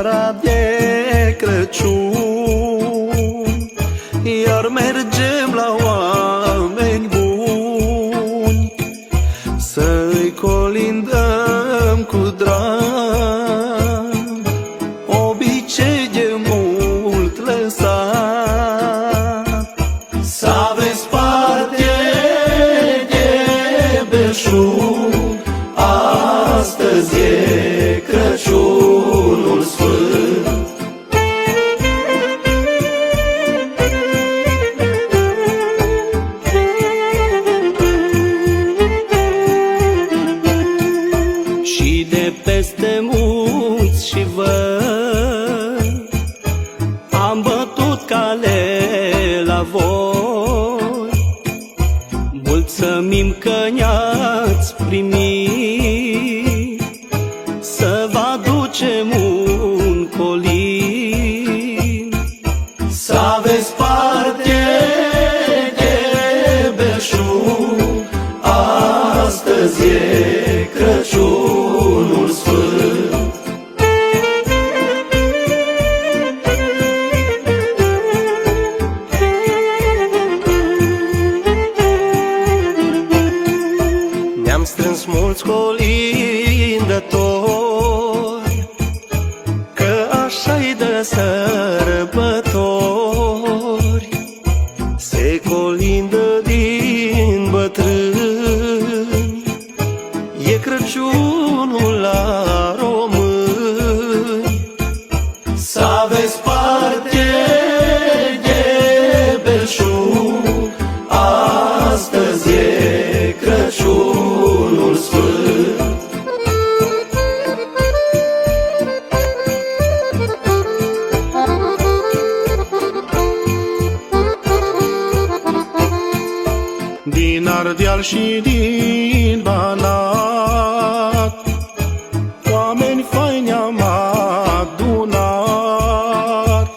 seara de Crăciun, iar mergem la oameni buni, să-i colindăm cu drag, obicei de mult lăsat. Să aveți parte de belșug, astăzi e Crăciunul Sfânt. Și de peste munți și văi am bătut cale la voi, mulțumim că ne-ați primit, să vă aducem un colin. Să aveți parte de belșug, astăzi e Crăciunul Sfânt. Ne-am strâns mulți colindători, că așa-i de sărbători. Se colindă din bătrâni, e Crăciunul la români. Să aveți parte de belșug, astăzi e Crăciunul Sfânt. Din Ardeal și din Banat, oameni faini am adunat,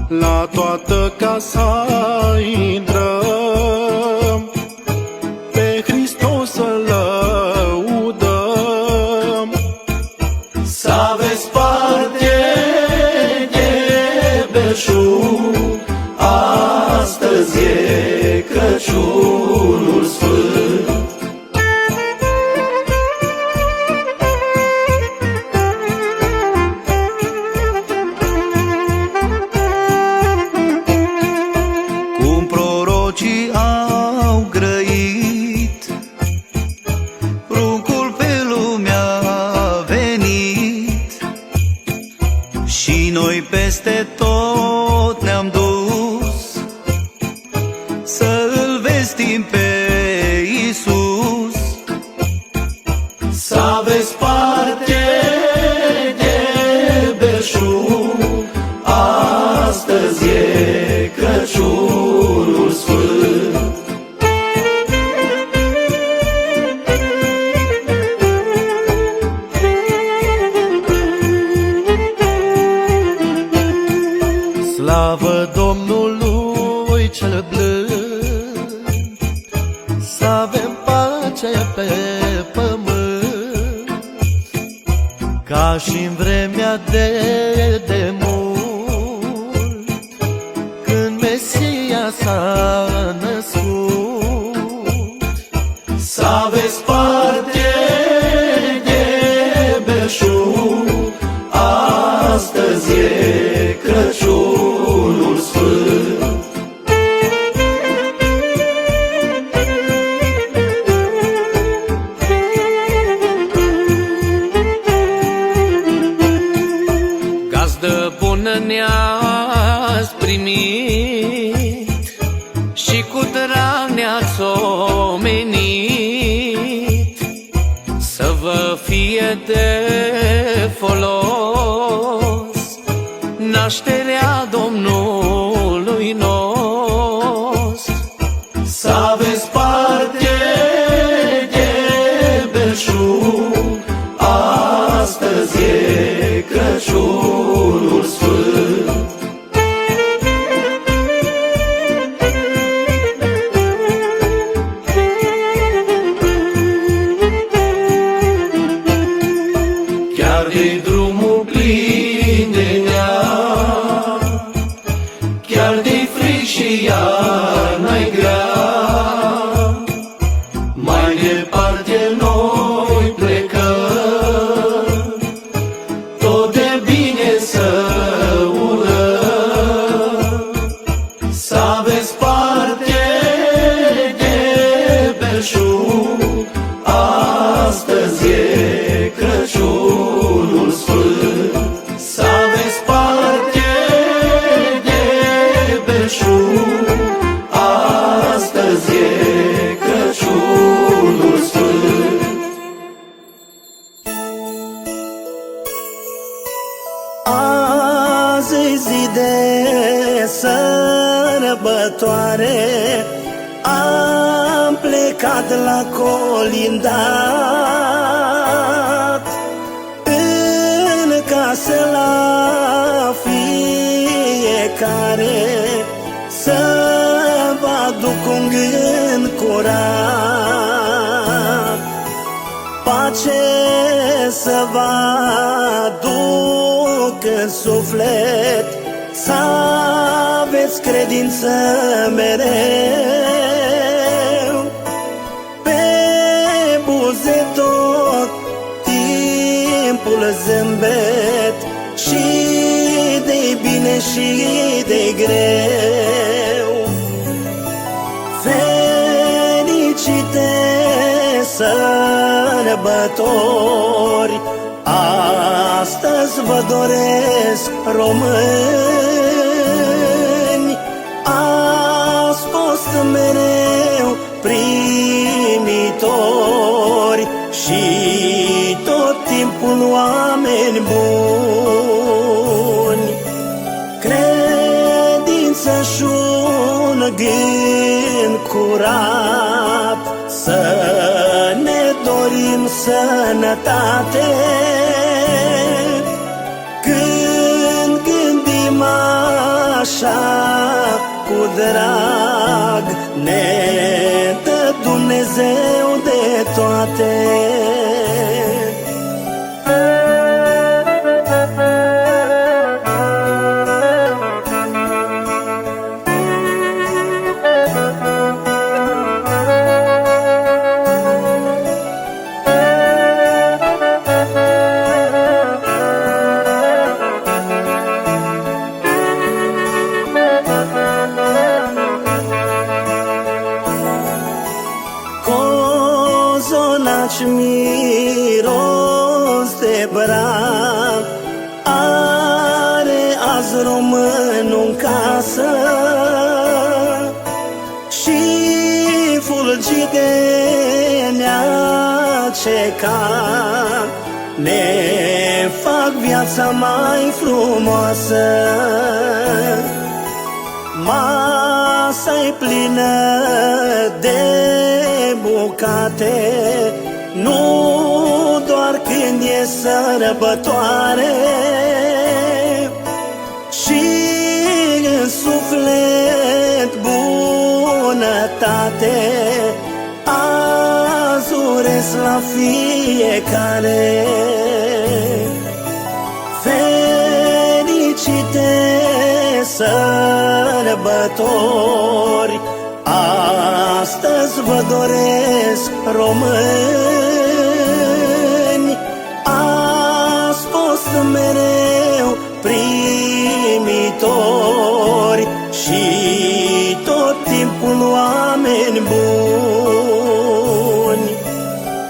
la toată casa intrăm, pe Hristos să-L lăudăm. Să aveți parte de belșug, astăzi e Crăciunul Sfânt. Cum prorocii au grăit, pruncul pe lume a venit, și noi peste tot ne-am dus, să-L vestim pe Iisus. Să aveți parte de belșug, astăzi e Crăciunul Sfânt. Slavă Domnului cel blând, să avem pace pe pământ, ca și-n vremea de demult, când Mesia s-a născut. Să aveți parte de belșug, astăzi e Crăciunul Sfânt. Gazdă bună ne-ați primit, și cu drag ne-ați omenit, să vă fie de folos nașterea Domnului nostru. Să aveți parte de belșug, astăzi e Crăciunul Sfânt. Chiar de drumul plin bine să urăm, să aveți parte de belșug. Astăzi e Crăciunul Sfânt, să aveți parte de belșug. Astăzi e Crăciunul Sfânt. Azi e zi de sărbătoare, am plecat la colindat. În casă la fiecare să vă aduc un gând curat, pace să vă aduc în suflet, să aveți credință mereu. Pe buze tot timpul zâmbet, și de bine și de greu. Fericite sărbători, astăzi vă doresc, români. Ați fost mereu primitori și tot timpul oameni buni. Credință și un gând curat, să ne dorim sănătate. Când gândim așa cu drag, ne dă Dumnezeu de toate. Cozonaci miros de bran are azi românul în casă, și fulgidenea ce can ne fac viața mai frumoasă. Masa-i plină de bucate, nu doar când e sărbătoare, și în suflet bunătate azi urez la fiecare. Fericite sărbători, astăzi vă doresc, români. Ați fost mereu primitori și tot timpul oameni buni.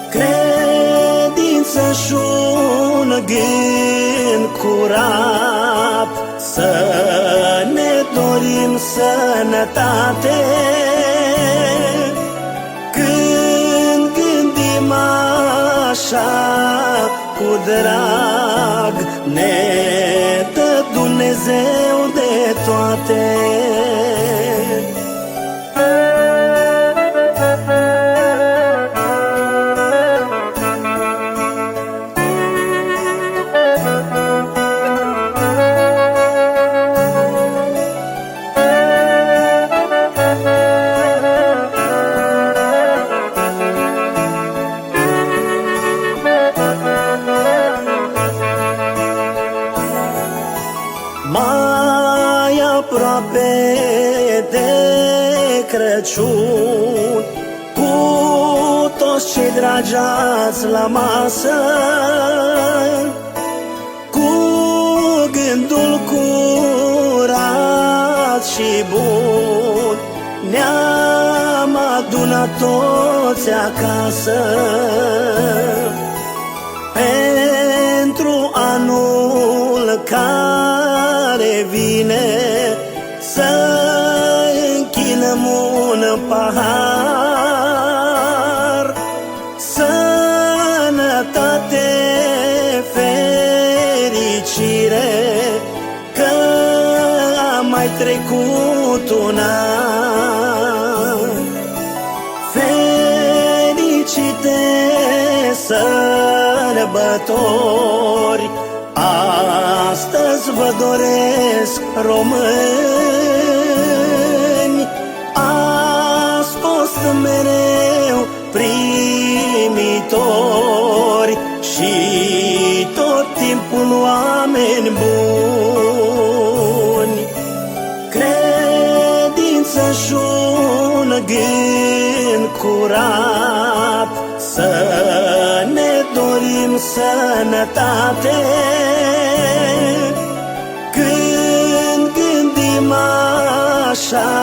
Credință și un gând curat, să ne dorim sănătate. Când gândim așa cu drag, ne dă Dumnezeu de toate. Mai aproape de Crăciun, cu toți cei dragi azi la masă, cu și bun, ne-am adunat toți acasă pentru anul care vine, să închinăm un pahar. Sănătate, fericire, că a mai trecut un an. Fericite sărbători, astăzi vă doresc, români. Ați fost mereu primitori și tot timpul oameni buni. Credință și un gând curat, să ne dorim sănătate. Când gândim așa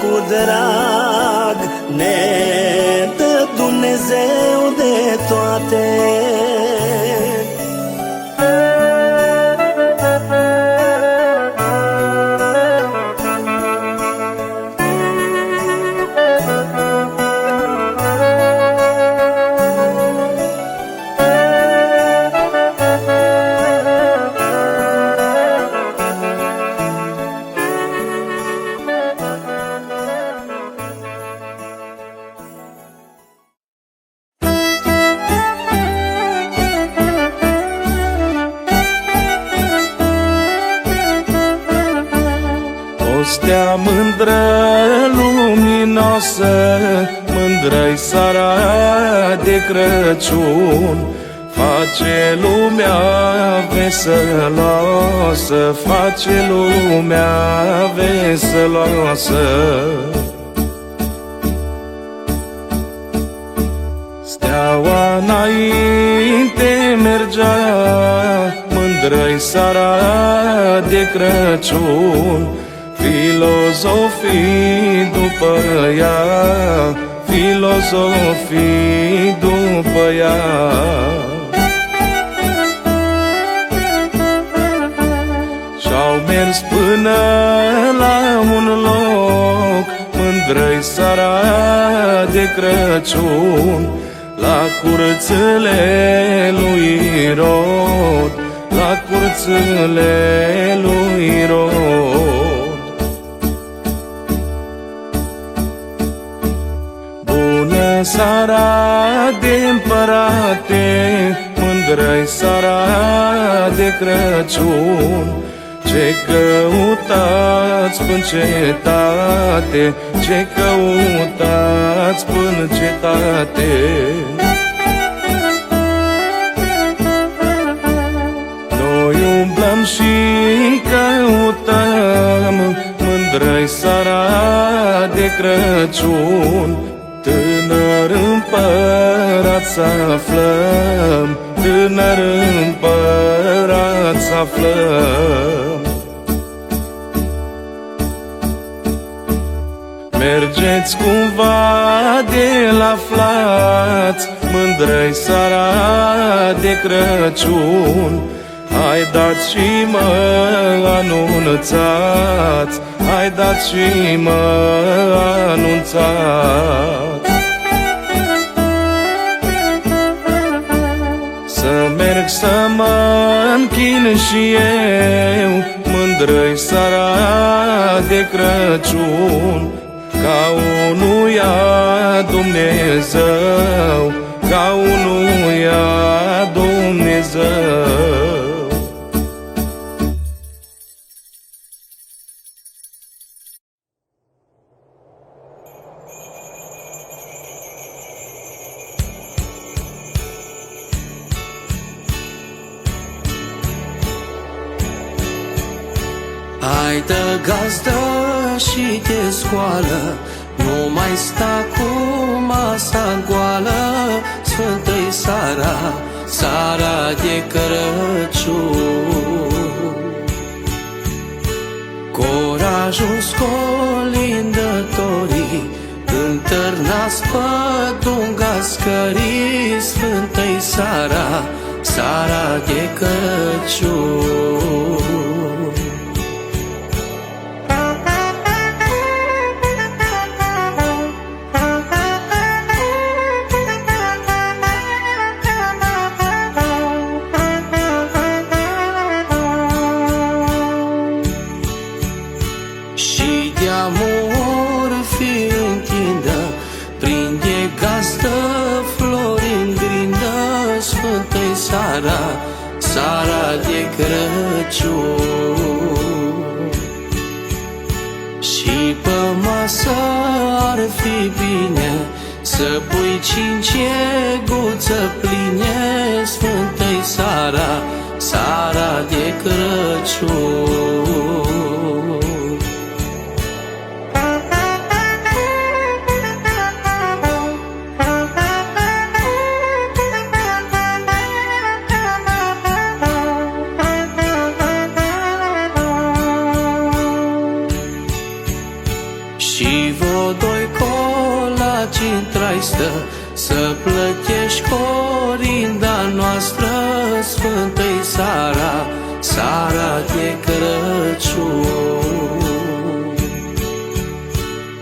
cu drag, ne dă Dumnezeu de toate. Stea mândră, luminoasă, mândră-i seara de Crăciun. Face lumea veseloasă, face lumea veseloasă. Steaua înainte mergea, mândră-i seara de Crăciun. Filozofii după ea, filozofii după ea. Și-au mers până la un loc, mândră-i seara de Crăciun. La curțile lui Irod, la curțile lui Irod. Seara de împărate, mândră-i seara de Crăciun. Ce căutați până cetate, ce căutați până cetate. Noi umblăm și căutăm, mândră-i seara de Crăciun. Tânăr împărat s-aflăm, tânăr împărat s-aflăm. Mergeți cumva de la aflați, mândră-i seara de Crăciun. Hai dați și mă anunțați, hai dați și mă anunțați. Să merg să mă închin și eu, mândră-i seara de Crăciun. Ca unuia Dumnezeu, ca unuia Dumnezeu. Hai dă gazdă și te scoală, nu mai sta cu masa goală. Sfântă-i seara, seara de Crăciun. Cora ajuns colindătorii, întârnați pădunga scării Sfântei Sara, Sara de Crăciun. Și de-amor fi întindă, prinde gazdă flori în grindă Sfântei Sara, Sara de Crăciun. Și pe masă ar fi bine să pui 5 guță pline Sfântei Sara, Sara de Crăciun. Și vă doi colaci în traistă, să plătești corinda noastră Sfântei Sara, Sara de Crăciun.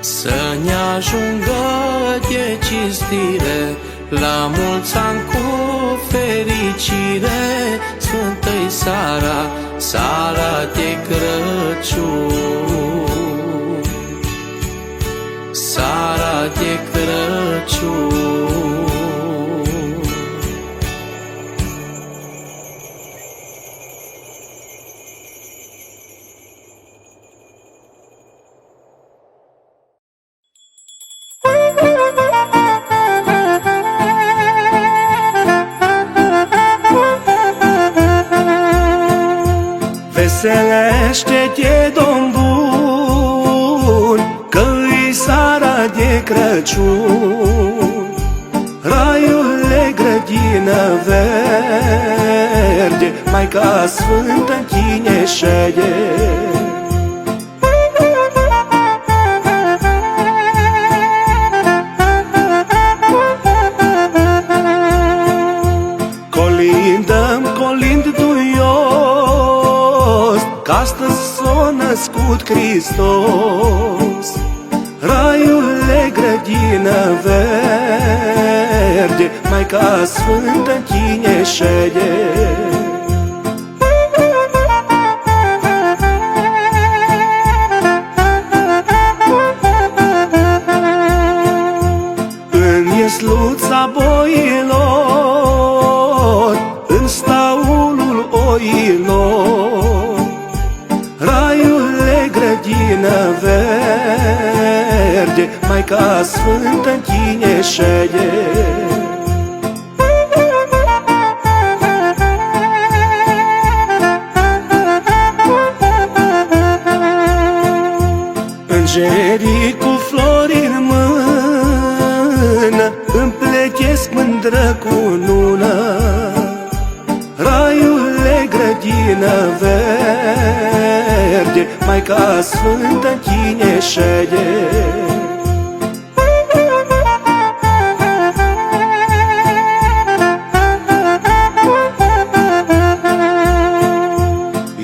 Să ne ajungă de cinstire, la mulți ani cu fericire Sfântei Sara, Sara de Crăciun. Sara de Crăciun. Veselește-te, Domn bun, că-i Sara de Crăciun. Raiul e grădină verde, Maica Sfântă în tine șede. Colindăm, colind duios, că astăzi s-a născut Hristos. Raiul e grădină verde, Maica Sfântă în tine șede. În iesluța boilor, în staulul oilor, raiul e grădină verde, Maica Sfântă în tine șede. Îngerii cu flori în mână împletesc mândră cunună. Raiul e grădină verde, Maica Sfântă în tine șede.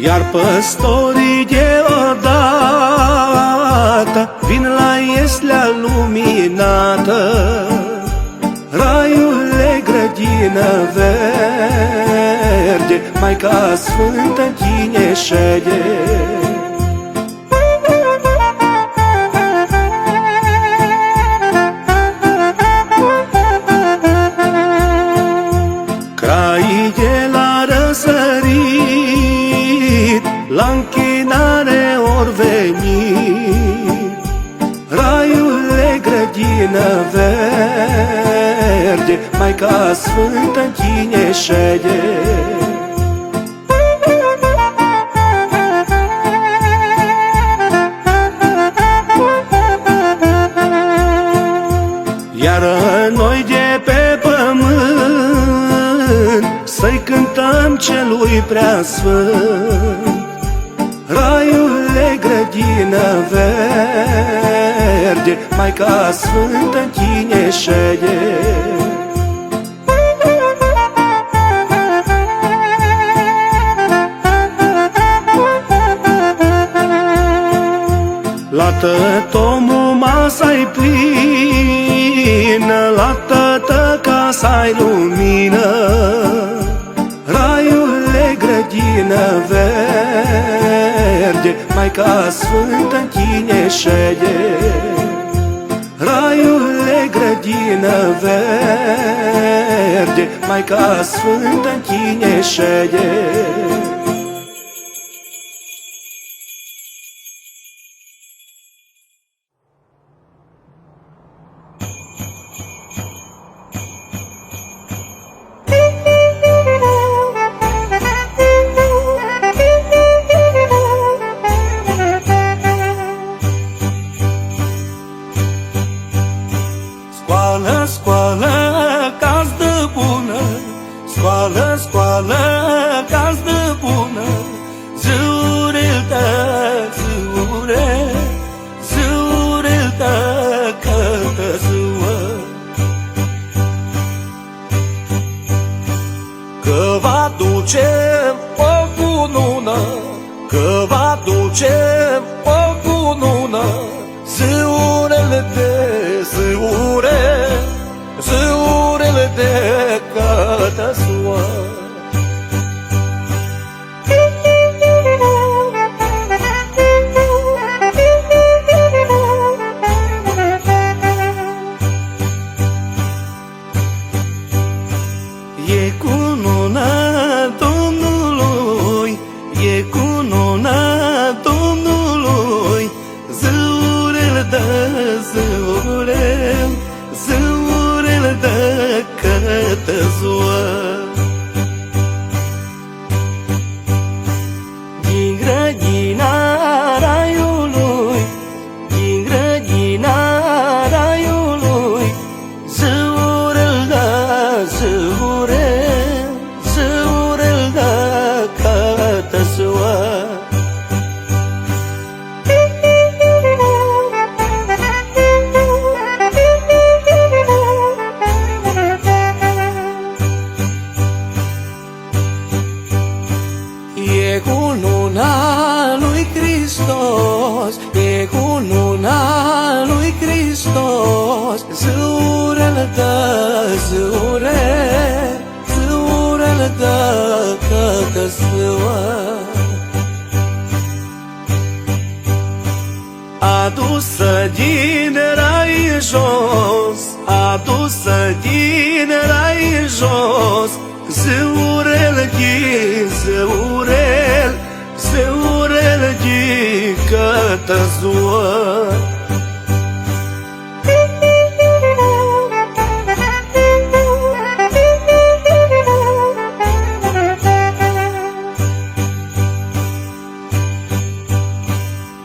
Iar păstorii deodată vin la ieslea luminată. Raiul e grădină verde, Maica Sfântă în tine șede. Craii de la răsărit, la închinare or veni. Raiul e grădină verde, Maica Sfântă în tine șede. Iar noi de pe pământ să-i cântăm celui preasfânt. Raiul e grădină grădină verde, Maica Sfântă în tine șede. La tătomul masa-i plină, la tătă casa-i lumină, raiule grădină verde, Maica Sfântă în tine șede. Raiule grădină verde, Maica Sfântă în tine șede. Scoală, scoală, gazdă bună, scoală, scoală, gazdă bună, zurel tău, zurel, zurel tău, cătă zuă. Că va duce o cunună, că va duce o cunună, zurele de zure, zurele de cătă zuă. E cununa Domnului, e cununa Domnului, zurel dă zurel, zurel dă cătă zuă. Din grădina raiului, din grădina raiului, zurel dă zurel, zurel dă cătă zuă. E cununa lui Hristos, e cununa lui Hristos, zurel dă zurel, zurel dă cătă zuă. Adusă din rai jos, adusă din rai jos, zurel de zurel, zurel de cătă zuă.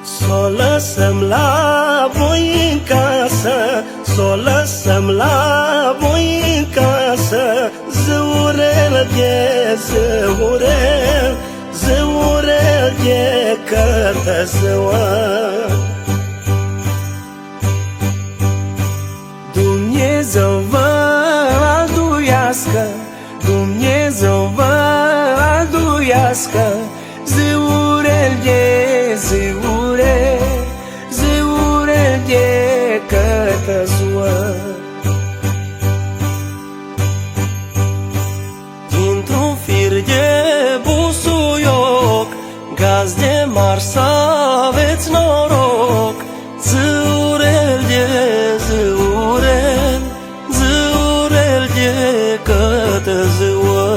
S-o lăsăm la voi în casă, s-o lăsăm la voi în casă, zurel de zurel, zurel de cătă zuă. Dumnezeu vă alduiască, Dumnezeu vă alduiască, zurel de zurel, zurel de cătă zuă. Dintr-un fir de busuioc, gazde mari să aveți noroc, zurel de zurel, zurel de cătă zuă.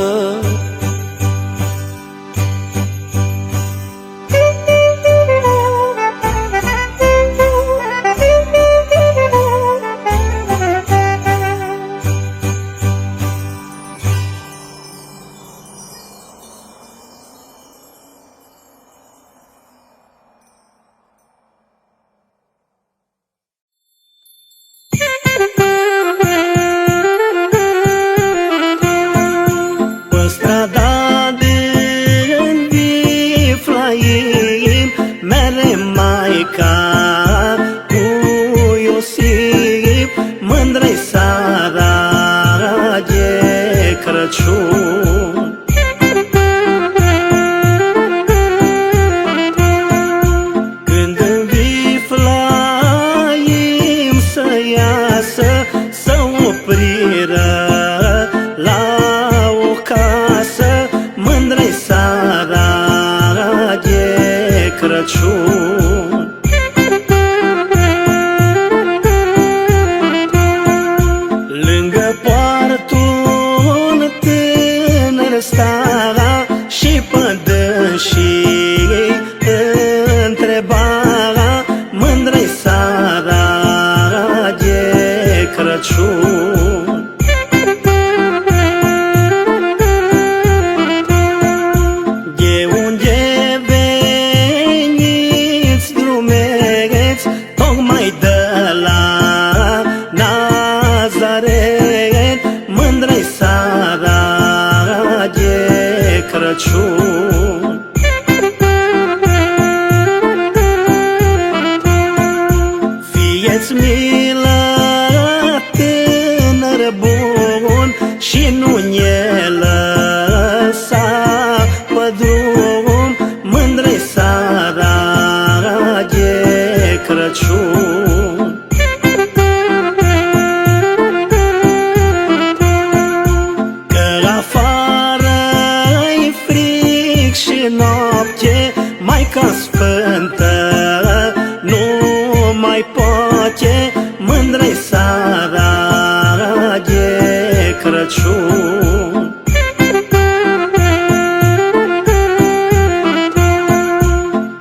Pe strada din Viflaim mere mai Maica cu Iosif, mândră-i seara de Crăciun. Când în Viflaim să iasă, să opriră la o casă, mândră-i seara de Crăciun. Lângă poartă un tânăr stara și pădânșii întreba, mândră-i seara de Crăciun. De unde veniți, drumeți, tocmai de la Nazaret, mândră-i seara de Crăciun. Fieți milă, tânăr bun, și nu ne lăsa pe drum, mândră-i seara de Crăciun. Că afară-i frig și noapte, Maica Sfântă nu mai poate, mândră-i seara de Crăciun.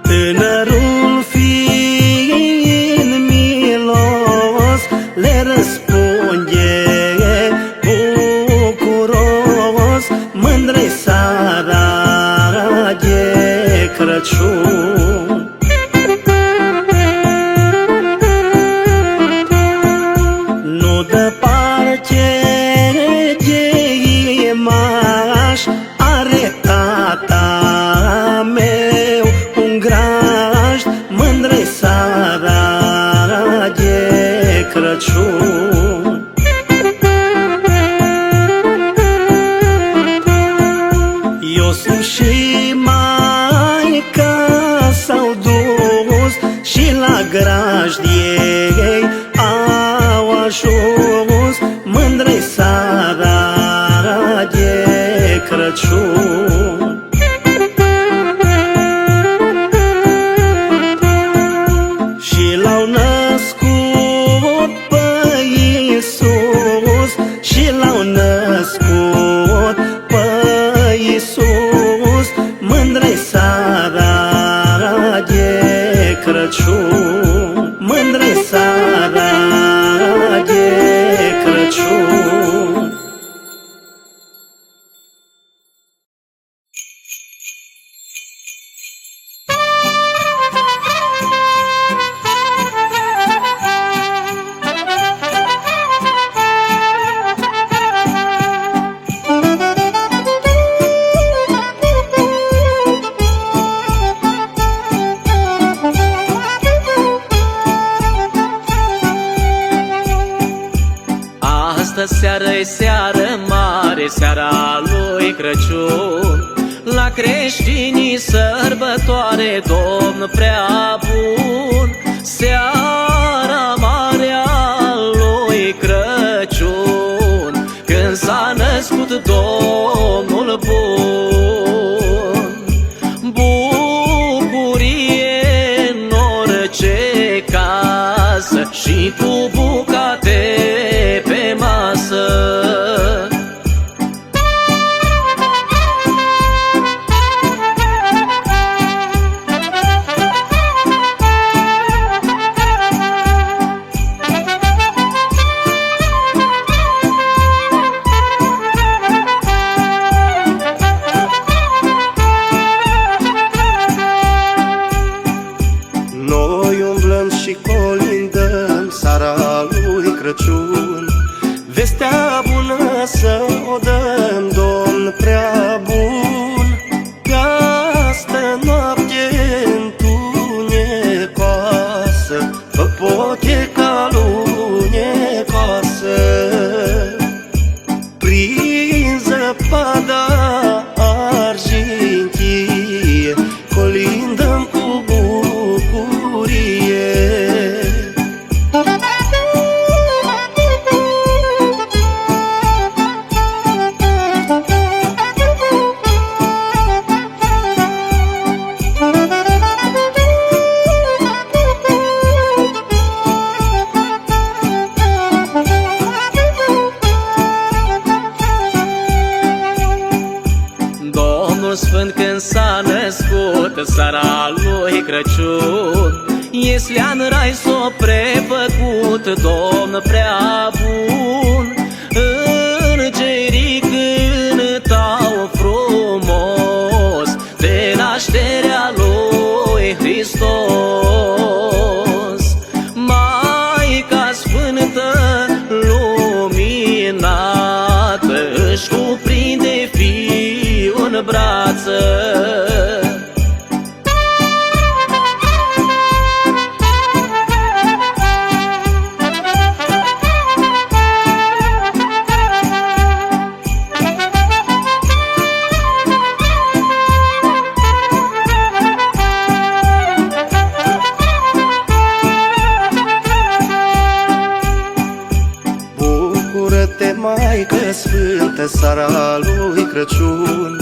Tânărul fiind milos, le răspunde bucuros, mândră-i seara de Crăciun. Nu departe de Iemaș are tata meu un grajd, mândră-i seara de Crăciun. Iosif și Maica s-au dus și la grajd ei au ajuns, mândră-i seara de Crăciun. Și l-au născut pe Iisus, și l-au născut pe Iisus, mândră-i seara de Crăciun. Mândră-i seara de Crăciun. Seară-i seară mare, seara lui Crăciun, la creștinii sărbătoare, Domn prea bun. Seara mare a lui Crăciun, când s-a născut Domnul bun. Bucurie în orice casă și tu bucate pe masă. Sfântă seara lui Crăciun, Ieslea în rai s-o prefăcut Domn prea bun. Îngerii cântau frumos de nașterea lui Hristos. Maica Sfântă luminată își cuprinde Fiul în brață. Bucură-te, Maică Sfântă, seara lui Crăciun,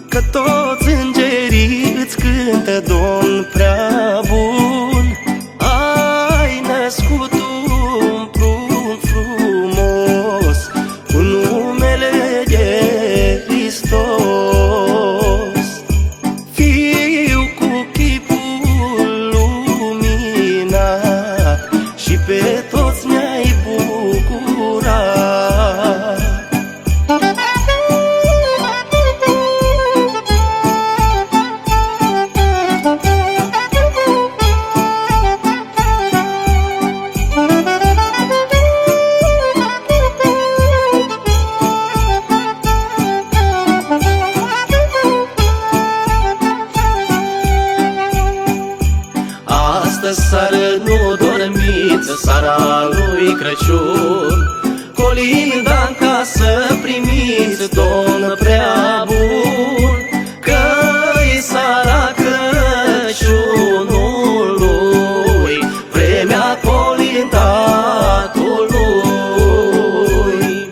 că toți îngerii îți cântă Domn prea bun. Ai născut un prunc frumos cu numele de Hristos, Fiu cu chipul luminat, și pe toți ne-ai bucurat. Astă seară nu dormiți, seara lui Crăciun, colinda în casă primiți Domn prea bun, că-i seara Crăciunului, vremea colindatului.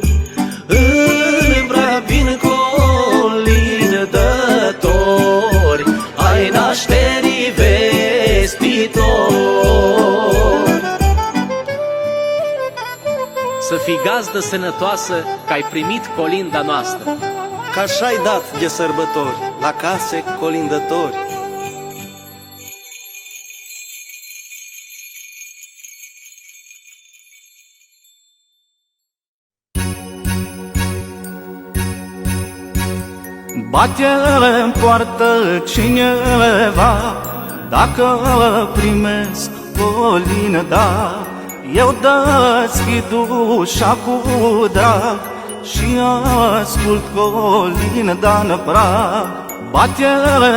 În prea vin colindători ai nașterii vestitori. Să fii gazdă sănătoasă, că ai primit colinda noastră. Că așa-i dat de sărbători la case colindători. Bate în poartă cineva, dacă primesc colinda, eu deschid ușa cu drag și ascult colinda-n prag. Bate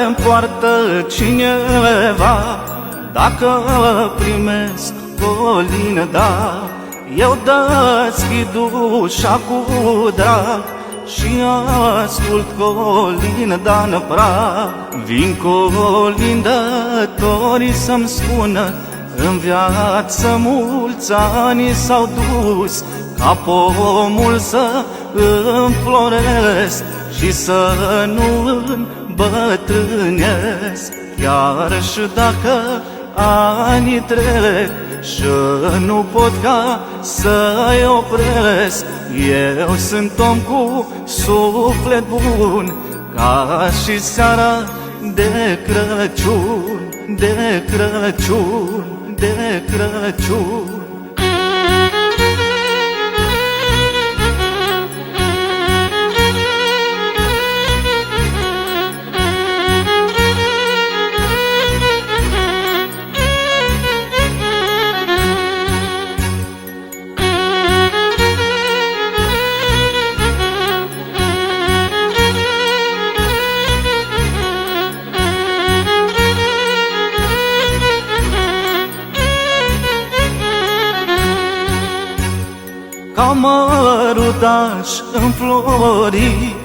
în poartă cineva, dacă primesc colinda, eu deschid ușa cu drag și ascult colinda-n prag. Vin colindătorii să-mi spună, în viață mulți ani s-au dus, ca pomul să înfloresc și să nu îmbătrânesc. Chiar și dacă anii trec și nu pot ca să-i opresc, eu sunt om cu suflet bun, ca și seara de Crăciun, de Crăciun, de Crăciun. Ca mărudaș înflori,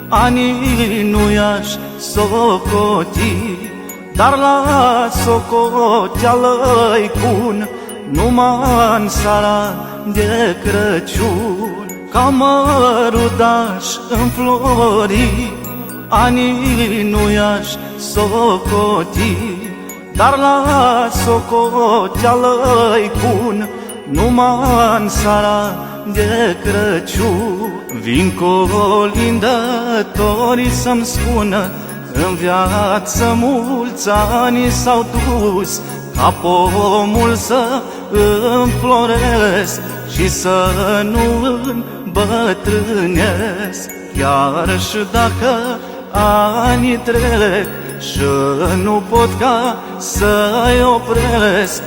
anii nu i-aș socoti, dar la socoteală-i pun numai-n seara de Crăciun. Ca mărudaș înflori, anii nu i-aș socoti, dar la socoteală-i pun numai-n seara de Crăciun. Vin colindătorii să-mi spună, În viață mulți ani s-au dus, ca pomul să înfloresc și să nu îmbătrânesc. Chiar și dacă anii trec și nu pot ca să-i opresc,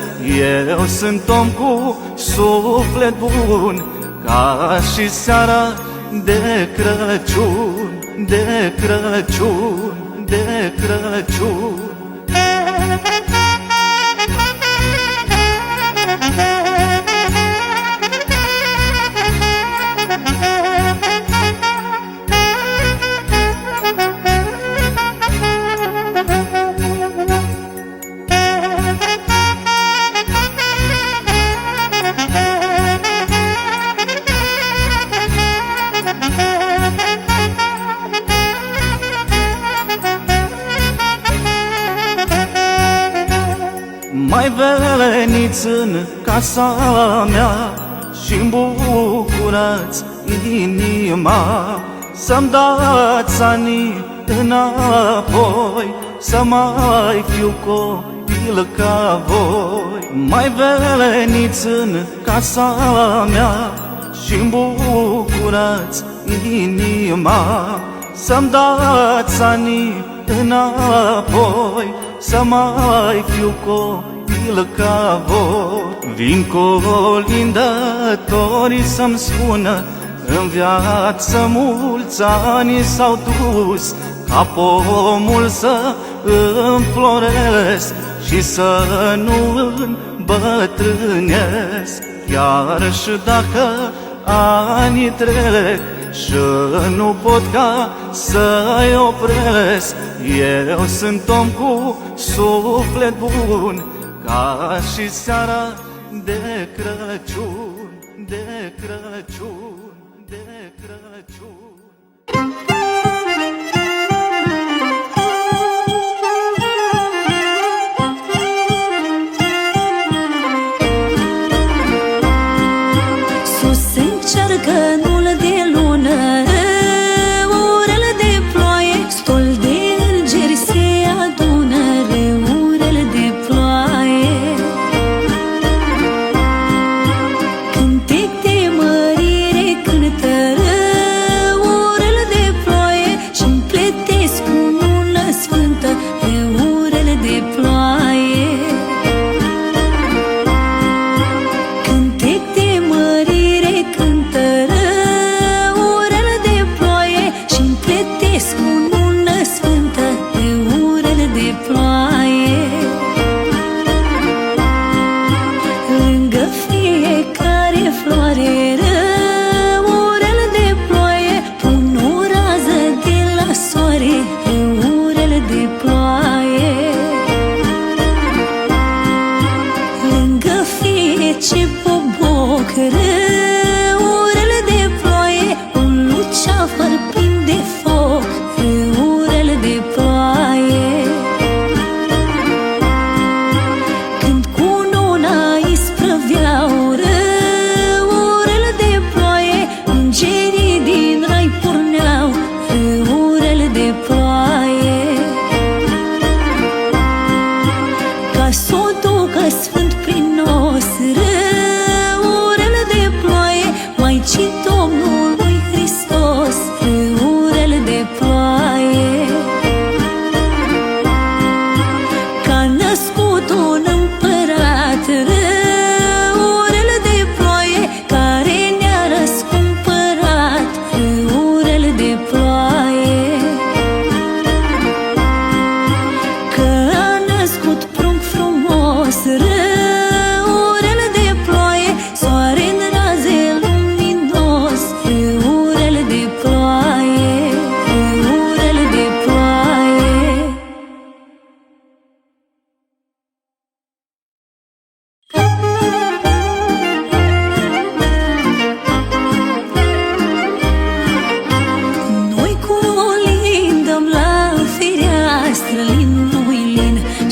eu sunt om cu suflet bun, ca și seara de Crăciun, de Crăciun, de Crăciun. Mai veniți în casa mea și-mi bucurați inima, să-mi dați anii înapoi, să mai fiu copil ca voi. Mai veniți în casa mea și-mi bucurați inima, să-mi dați anii înapoi, să mai fiu copil ca voi. Vin colindătorii să-mi spună, în viață mulți ani s-au dus, ca pomul să înfloresc și să nu îmbătrânesc. Chiar și dacă anii trec și nu pot ca să-i opresc, eu sunt om cu suflet bun, ca și seara de Crăciun, de Crăciun, de Crăciun.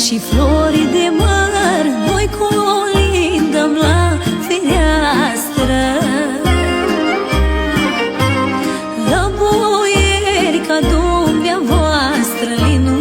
și flori de măr, noi colindăm la fereastră. La boieri ca dumneavoastră, linu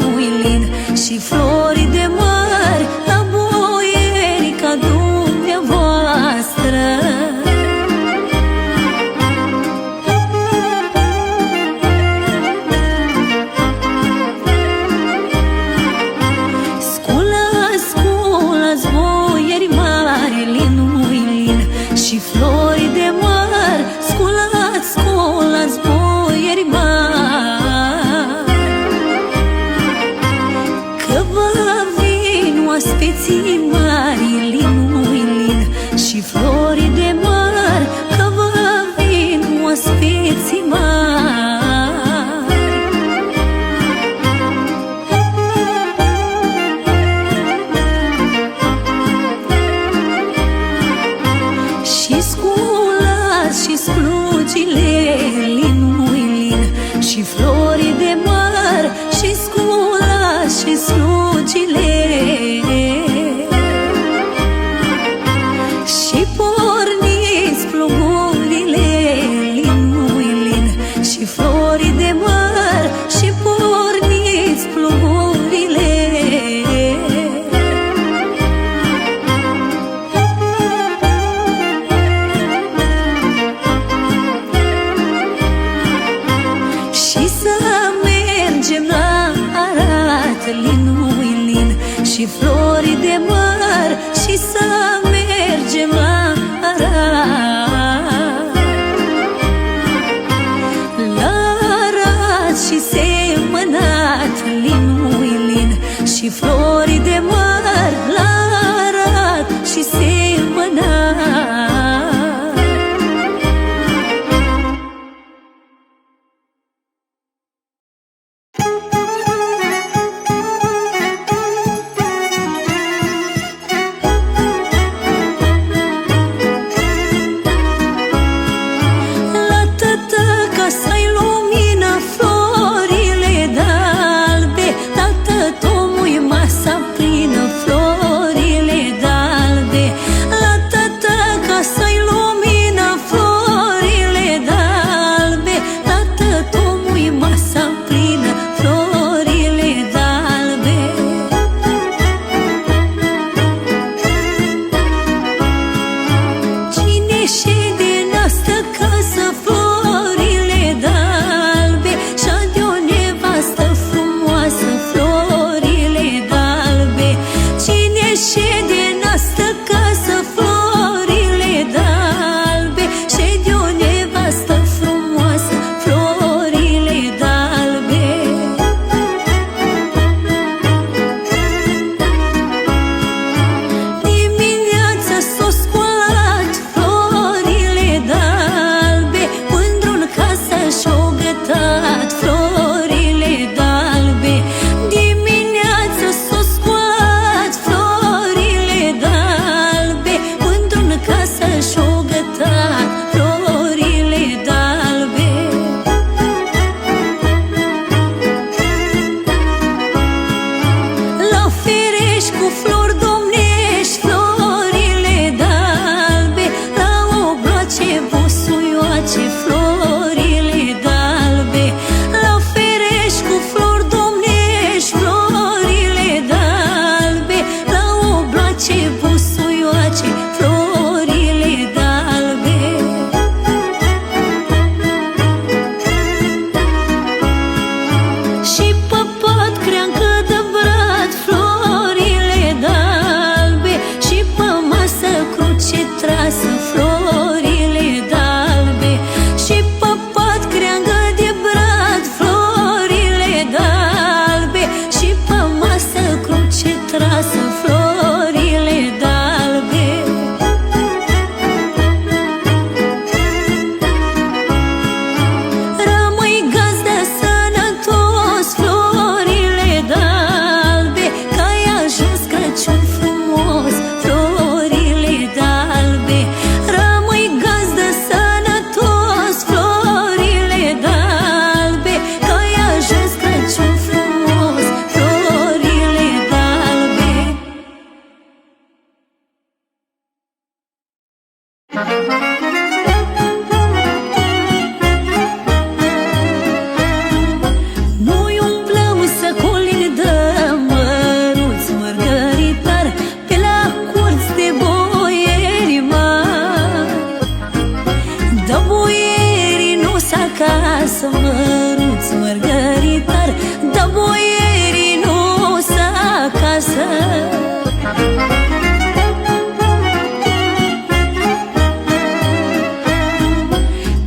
oaspeții mari, linui lin și flori de măr, că vă vin oaspeții mari. Și sculați și slugile, linui lin și flori de măr, și sculați și slugile, și porniți plugurile, linui lin și flori de măr, și porniți plugurile. Și să mergem la Arad, linui lin și flori de măr, și să mergem la Arad. La Arad și semănat, linui lin și flori de măr, la Arad și semănat. Noi umblăm să colindăm, măruți mărgăritar, pe la curți de boieri mari. Dă boierii nu s-acasă, măruți mărgăritar, dă boierii nu s-acasă.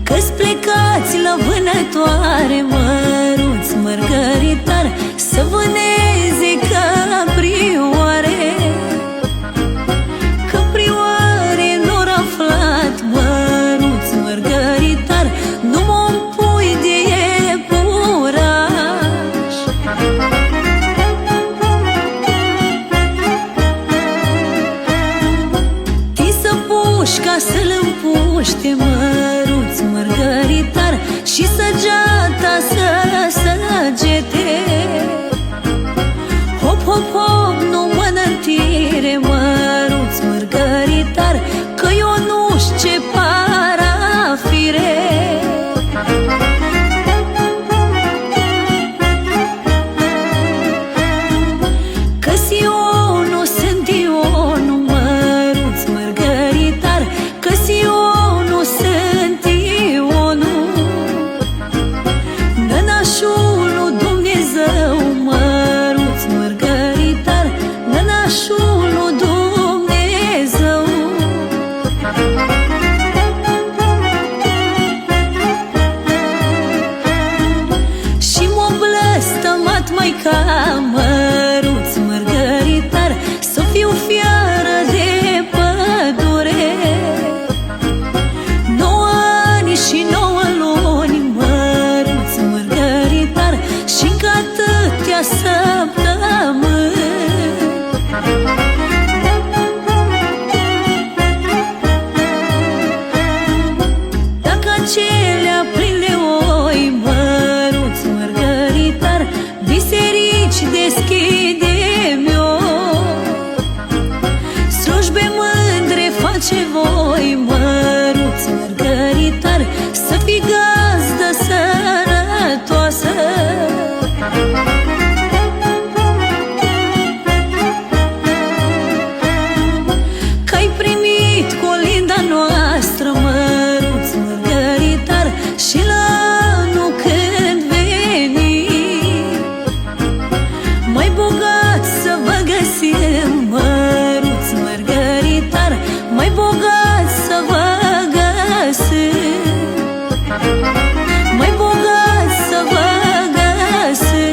Că-s plecați la vânătoare, măruți mărgăritar, să vâneze caprioare. să-l împuște măruț mărgăritar și săgeata să săgete. Hop, hop, hop, nu mă întire măruț mărgăritar, că eu nu știu ce parafire. Că-s Ionu, sunt Ionu, măruț mărgăritar, că-s Ionu, sunt Ionu, nănașul lui Dumnezeu, măruț mărgăritar, nănașul lui Dumnezeu. Și m-a blăstămat maica, măruț mărgăritar, să fiu fiară de pădure. 9 ani și 9 luni, măruț mărgăritar, și încă atâtea săptămâni. Dacă acelea pline oi, măruț mărgăritar, biserici deschidem-o, slujbe mândre face voi, măruț mărgăritar, să fii gazdă sănătoasă. Că-ai primit colinda noastră, măruț mărgăritar, și la anul când veni, mai bogat să vă găsim, măruț mărgăritar, mai bogat să vă găsim, mai bogat să vă găsim.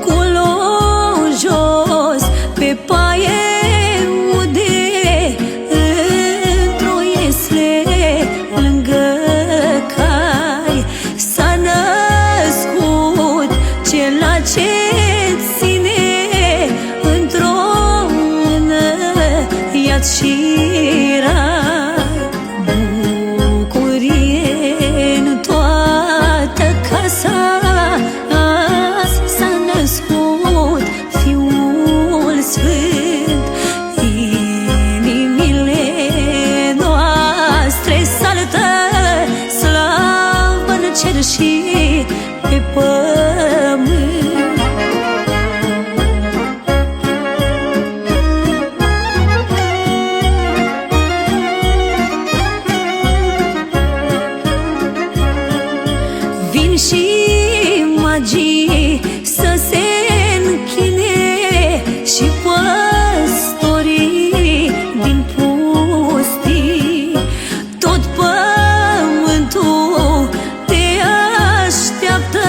Colo jos pe paie ude, într-o iesle lângă cai, s-a născut cela ce ține într-o mână iad și rai. Bucurie în toată casa, azi s-a născut Fiul Sfânt. Inimile noastre saltă, slavă în cer și pe pământ. Vin și magii să se închine și păstorii din pustii. Tot pământul te așteaptă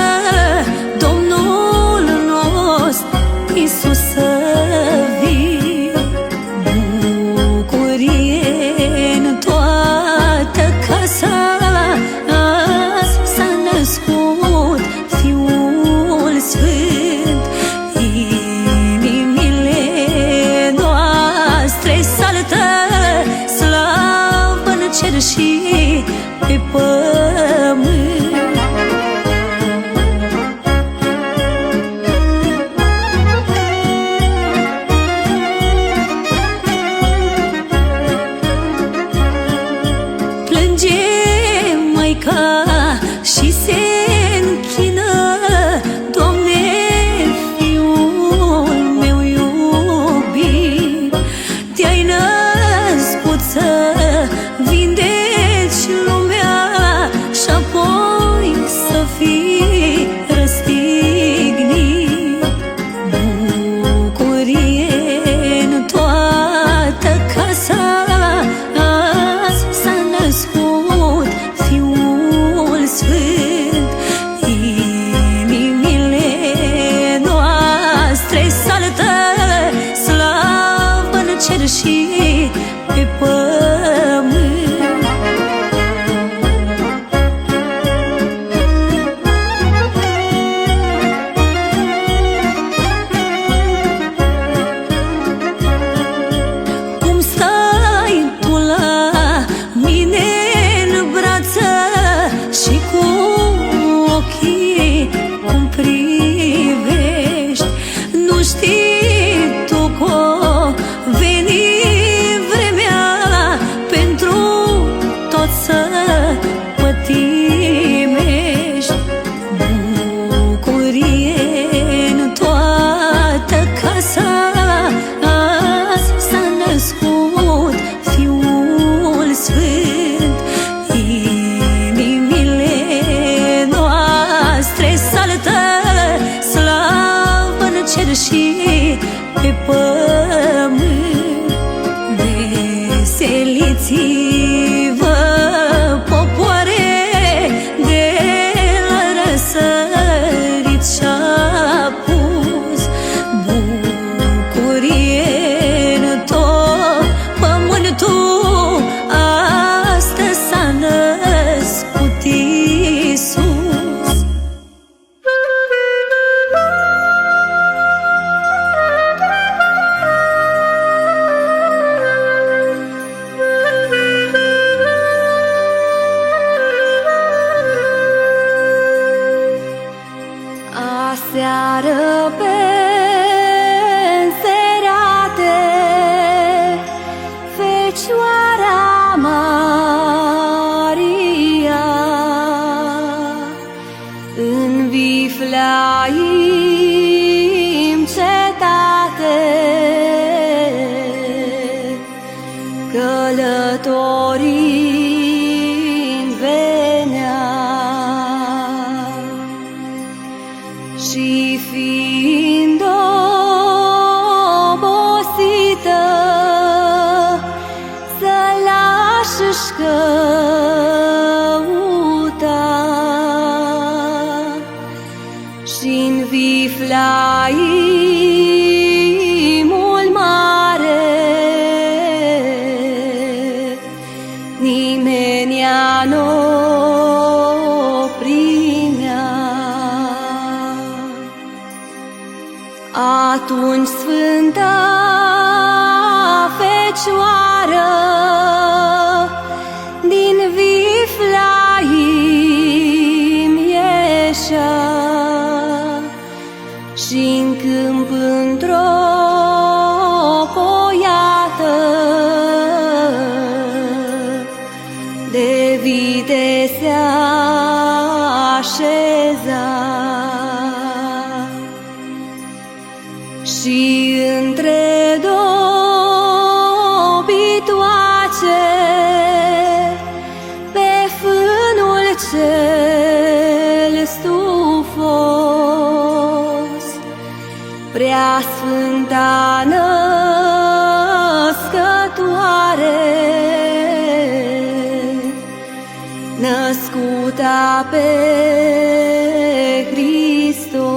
strălucit pe pământ. Cum stai tu la mine în brață și cu ochii cum privești, nu știi tu că veni vremea pentru tot să pătimești. Bucurie în toată casa, azi s-a născut Fiul Sfânt. Inimile noastre saltă, slavă în cer și pe pământ. Veseliți-vă, popoare, de la răsărit și-apus. Bucurie în tot pământul, astăzi s-a născut Iisus. Aseară pe înserate, Fecioara Maria în Vifleaim cetate călătorind venea. Și fiind obosită, să lași-și căuta și-n Vifleaimul mare nimeni-a n-o primea. Atunci Sfânta Fecioară din Vifleaim ieșea și-n câmp într-o poiată de vite se așeza. Și între două bitoace, pe fânul cel stufos, Preasfânta Născătoare, născuta pe Hristos.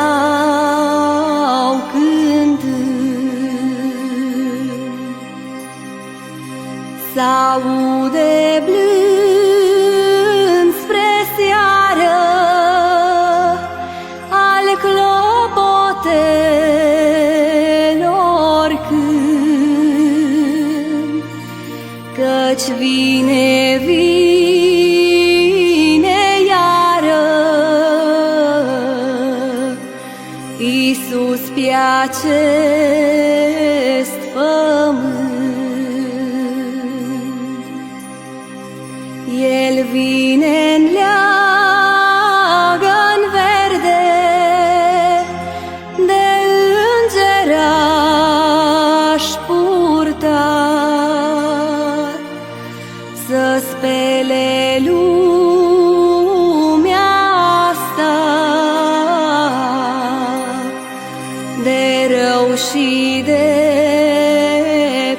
Preamăreau cântând, s-aude blând spre seară al clopotelor cânt, căci vine Iisus pe acest pământ. vine în leagăn verde de îngeraș purtat să spele lumea asta de rău și de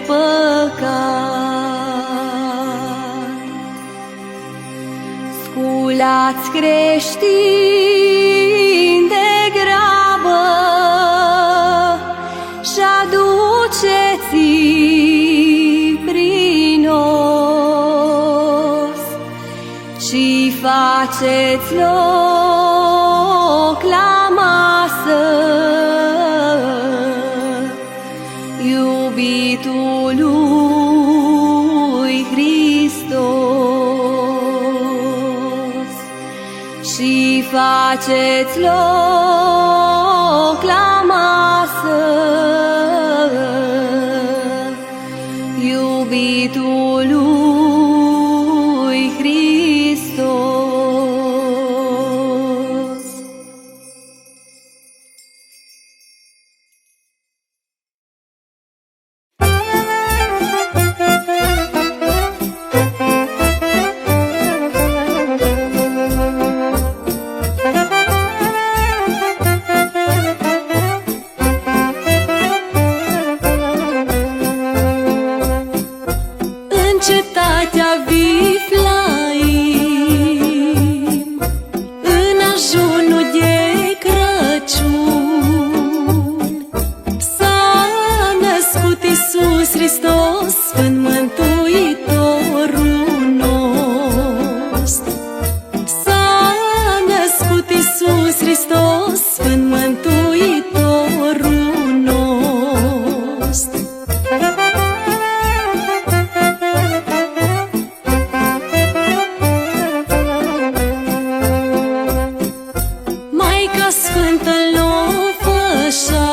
păcat. Sculați creștini de grabă și aduceți-i prin os și faceți loc la masă iubitului Hristos și faceți loc la masă iubitului Hristos. În cetatea Viflaim, în ajunul de Crăciun, s-a născut Iisus Hristos, Sfânt Mântuitorul nostru. S-a născut Iisus Hristos, Sfânt Mântuitorul nostru. Maica Sfântă l-o fășa